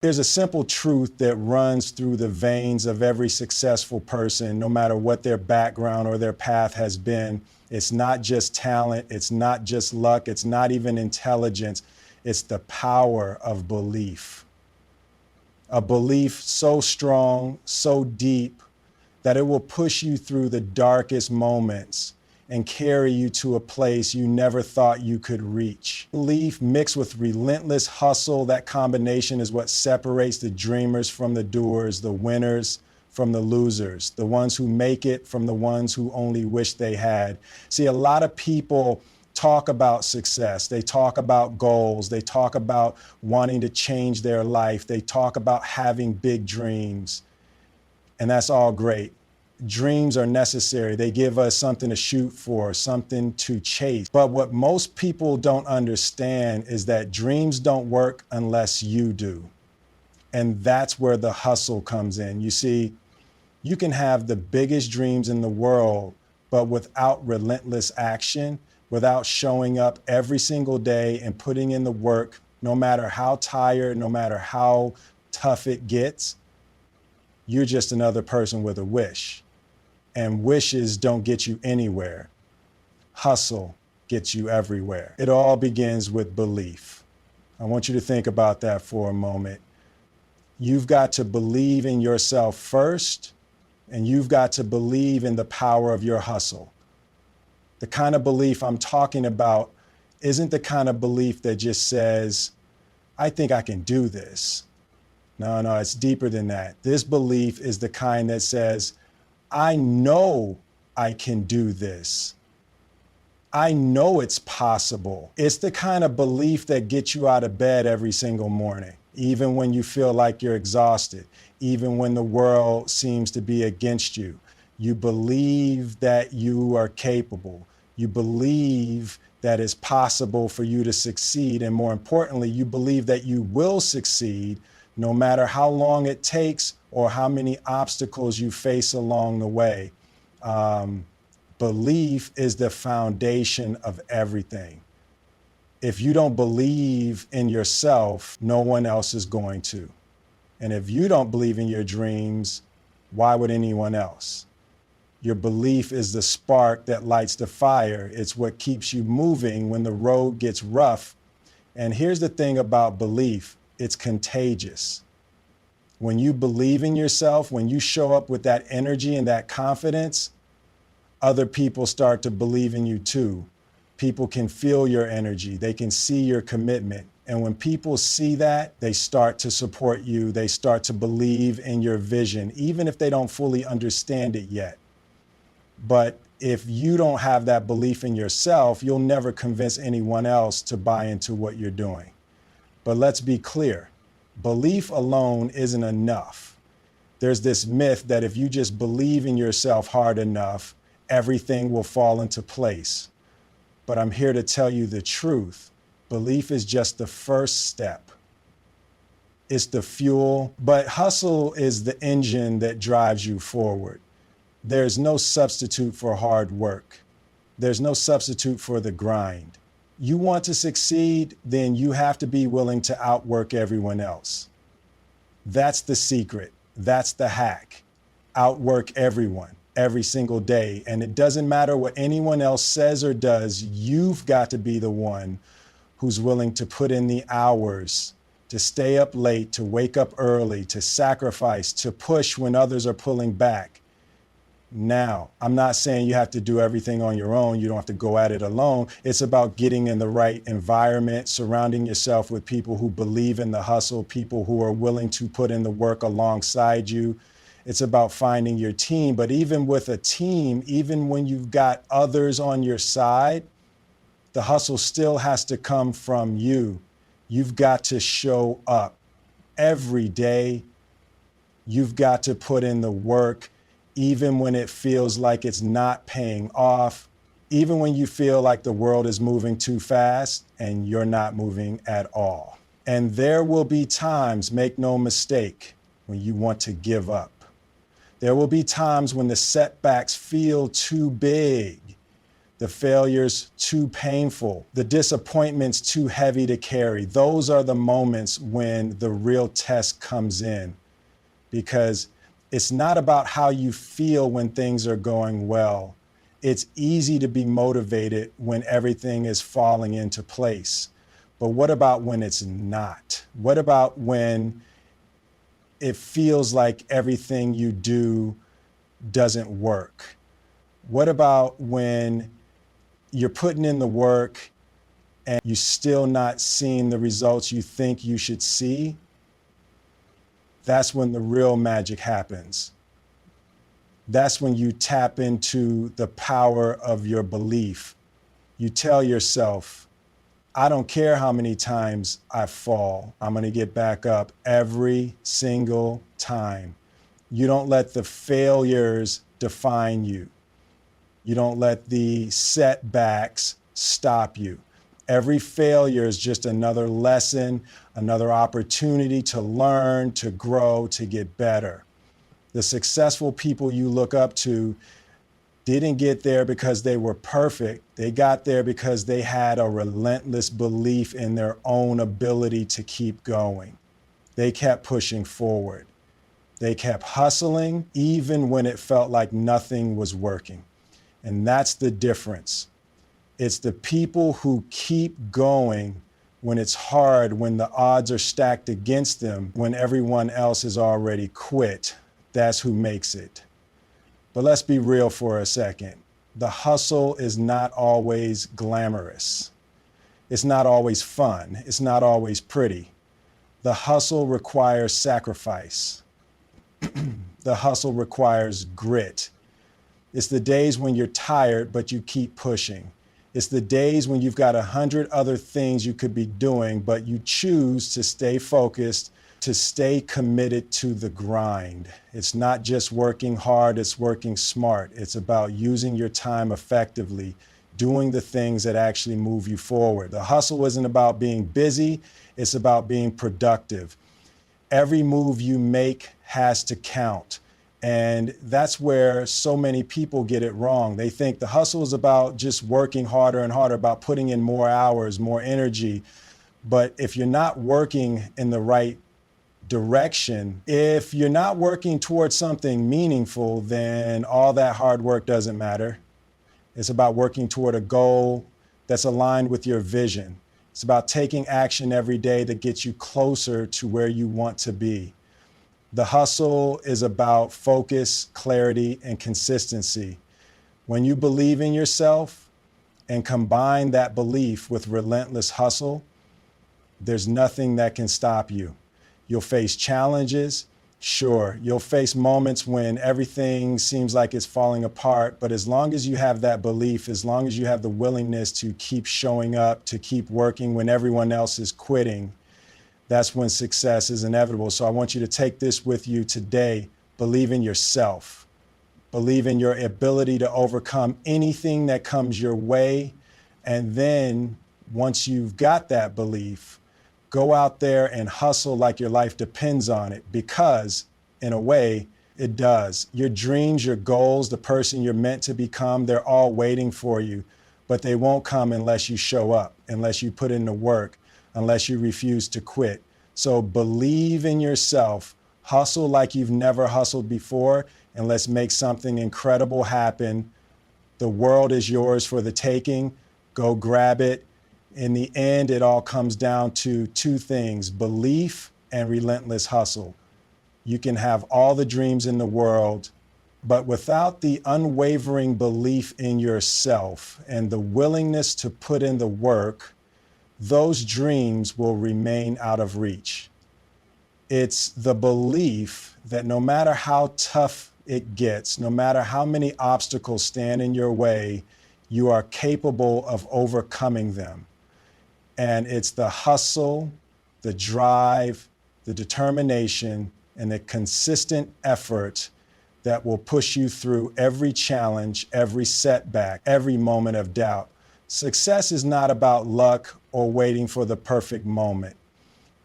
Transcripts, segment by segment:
There's a simple truth that runs through the veins of every successful person, no matter what their background or their path has been. It's not just talent, it's not just luck, it's not even intelligence, it's the power of belief. A belief so strong, so deep, that it will push you through the darkest moments and carry you to a place you never thought you could reach. Belief mixed with relentless hustle, that combination is what separates the dreamers from the doers, the winners from the losers, the ones who make it from the ones who only wish they had. See, a lot of people talk about success. They talk about goals. They talk about wanting to change their life. They talk about having big dreams. And that's all great. Dreams are necessary. They give us something to shoot for, something to chase. But what most people don't understand is that dreams don't work unless you do. And that's where the hustle comes in. You see, you can have the biggest dreams in the world, but without relentless action, without showing up every single day and putting in the work, no matter how tired, no matter how tough it gets, you're just another person with a wish. And wishes don't get you anywhere. Hustle gets you everywhere. It all begins with belief. I want you to think about that for a moment. You've got to believe in yourself first, and you've got to believe in the power of your hustle. The kind of belief I'm talking about isn't the kind of belief that just says, I think I can do this. No, it's deeper than that. This belief is the kind that says, I know I can do this. I know it's possible. It's the kind of belief that gets you out of bed every single morning, even when you feel like you're exhausted, even when the world seems to be against you. You believe that you are capable. You believe that it's possible for you to succeed. And more importantly, you believe that you will succeed no matter how long it takes or how many obstacles you face along the way. Belief is the foundation of everything. If you don't believe in yourself, no one else is going to. And if you don't believe in your dreams, why would anyone else? Your belief is the spark that lights the fire. It's what keeps you moving when the road gets rough. And here's the thing about belief, it's contagious. When you believe in yourself, when you show up with that energy and that confidence, other people start to believe in you too. People can feel your energy. They can see your commitment. And when people see that, they start to support you. They start to believe in your vision, even if they don't fully understand it yet. But if you don't have that belief in yourself, you'll never convince anyone else to buy into what you're doing. But let's be clear, belief alone isn't enough. There's this myth that if you just believe in yourself hard enough, everything will fall into place. But I'm here to tell you the truth. Belief is just the first step. It's the fuel, but hustle is the engine that drives you forward. There's no substitute for hard work. There's no substitute for the grind. You want to succeed, then you have to be willing to outwork everyone else. That's the secret. That's the hack. Outwork everyone every single day. And it doesn't matter what anyone else says or does, you've got to be the one who's willing to put in the hours, to stay up late, to wake up early, to sacrifice, to push when others are pulling back. Now, I'm not saying you have to do everything on your own. You don't have to go at it alone. It's about getting in the right environment, surrounding yourself with people who believe in the hustle, people who are willing to put in the work alongside you. It's about finding your team. But even with a team, even when you've got others on your side, the hustle still has to come from you. You've got to show up every day. You've got to put in the work, even when it feels like it's not paying off, even when you feel like the world is moving too fast and you're not moving at all. And there will be times, make no mistake, when you want to give up. There will be times when the setbacks feel too big. the failures too painful, the disappointments too heavy to carry. Those are the moments when the real test comes in, because it's not about how you feel when things are going well. It's easy to be motivated when everything is falling into place. But what about when it's not? What about when it feels like everything you do doesn't work? What about when you're putting in the work and you're still not seeing the results you think you should see? That's when the real magic happens. That's when you tap into the power of your belief. You tell yourself, I don't care how many times I fall, I'm going to get back up every single time. You don't let the failures define you. You don't let the setbacks stop you. Every failure is just another lesson, another opportunity to learn, to grow, to get better. The successful people you look up to didn't get there because they were perfect. They got there because they had a relentless belief in their own ability to keep going. They kept pushing forward. They kept hustling even when it felt like nothing was working. And that's the difference. It's the people who keep going when it's hard, when the odds are stacked against them, when everyone else has already quit. That's who makes it. But let's be real for a second. The hustle is not always glamorous. It's not always fun. It's not always pretty. The hustle requires sacrifice. The hustle requires grit. It's the days when you're tired, but you keep pushing. It's the days when you've got 100 other things you could be doing, but you choose to stay focused, to stay committed to the grind. It's not just working hard, it's working smart. It's about using your time effectively, doing the things that actually move you forward. The hustle isn't about being busy, it's about being productive. Every move you make has to count. And that's where so many people get it wrong. They think the hustle is about just working harder and harder, about putting in more hours, more energy. But if you're not working in the right direction, if you're not working towards something meaningful, then all that hard work doesn't matter. It's about working toward a goal that's aligned with your vision. It's about taking action every day that gets you closer to where you want to be. The hustle is about focus, clarity, and consistency. When you believe in yourself and combine that belief with relentless hustle, there's nothing that can stop you. You'll face challenges. Sure, you'll face moments when everything seems like it's falling apart, but as long as you have that belief, as long as you have the willingness to keep showing up, to keep working when everyone else is quitting, that's when success is inevitable. So I want you to take this with you today. Believe in yourself. Believe in your ability to overcome anything that comes your way. And then once you've got that belief, go out there and hustle like your life depends on it, because in a way, it does. Your dreams, your goals, the person you're meant to become, they're all waiting for you, but they won't come unless you show up, unless you put in the work, unless you refuse to quit. So believe in yourself, hustle like you've never hustled before, and let's make something incredible happen. The world is yours for the taking. Go grab it. In the end, it all comes down to two things: belief and relentless hustle. You can have all the dreams in the world, but without the unwavering belief in yourself and the willingness to put in the work, those dreams will remain out of reach. It's the belief that no matter how tough it gets, no matter how many obstacles stand in your way, you are capable of overcoming them. And it's the hustle, the drive, the determination, and the consistent effort that will push you through every challenge, every setback, every moment of doubt. Success is not about luck or waiting for the perfect moment.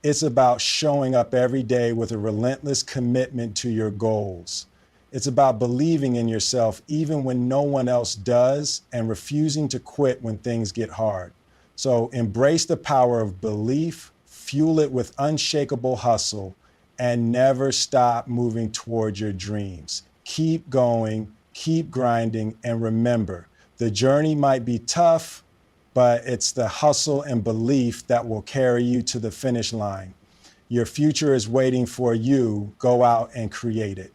It's about showing up every day with a relentless commitment to your goals. It's about believing in yourself even when no one else does and refusing to quit when things get hard. So embrace the power of belief, fuel it with unshakable hustle, and never stop moving toward your dreams. Keep going, keep grinding, and remember, the journey might be tough, but it's the hustle and belief that will carry you to the finish line. Your future is waiting for you. Go out and create it.